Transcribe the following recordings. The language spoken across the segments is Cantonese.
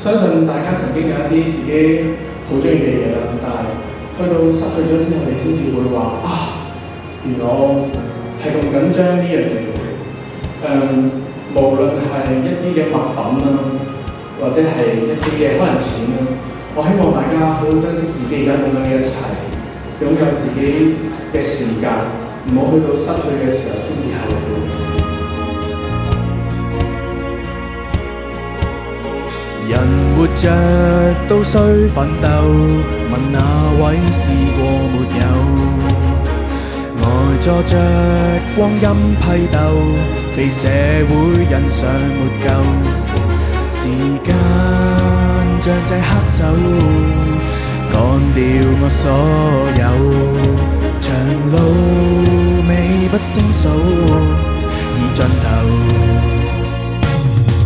相信大家曾經有一啲自己好中意嘅嘢啦，但係去到失去咗之後，你先至會話啊，原來我係咁緊張呢樣嘢嘅。無論係一啲嘅物品啦，或者係一啲嘅可能錢啦，我希望大家好好珍惜自己而家咁樣嘅一切，擁有自己嘅時間，唔好去到失去嘅時候先至後悔。人活着都需奮鬥，問那位試過沒有？呆坐着光陰批鬥，被社會欣賞沒夠。時間像隻黑手，趕掉我所有。長路未不勝數，已盡頭。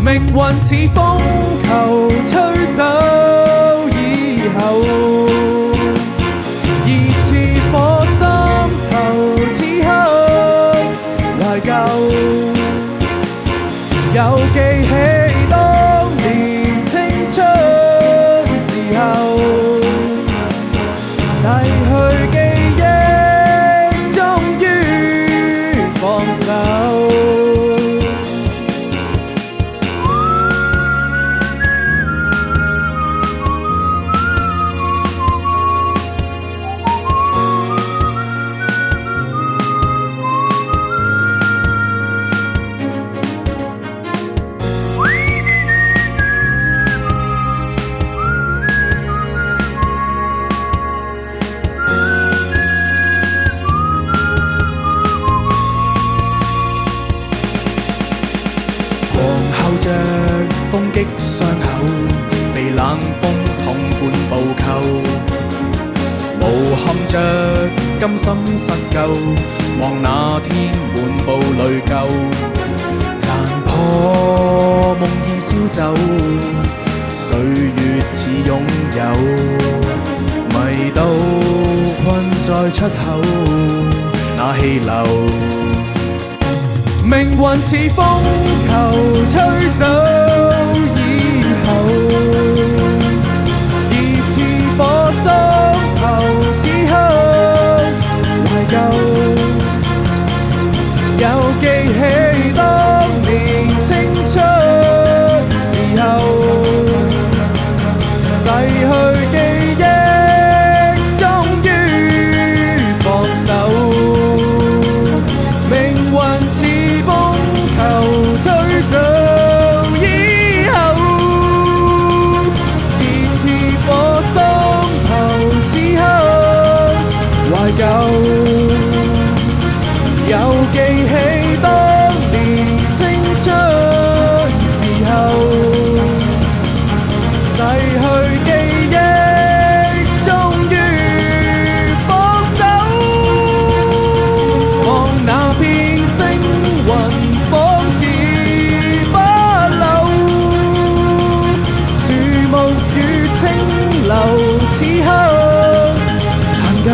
命運似風球吹走以後，熱似火心頭，此刻懷舊，又記起當年青春時候，逝去記憶終於放手。着風擊傷口，被冷風痛半步扣，無憾着甘心失救，望那天滿布淚垢，殘破夢已燒走，歲月似擁有，迷到困在出口，那氣流。命運似風球吹走以後，熱似火心頭，此刻懷舊，又記起當年青春時候，逝去記憶終於放手。命運吹走以後，熱似火心頭，此刻懷舊，又記起當年青春時候，逝去記憶終於放手。望那片星雲仿似不朽，樹木與清流此刻殘舊，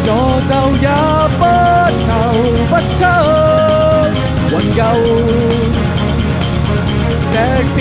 詛咒也不求不出雲舊，石片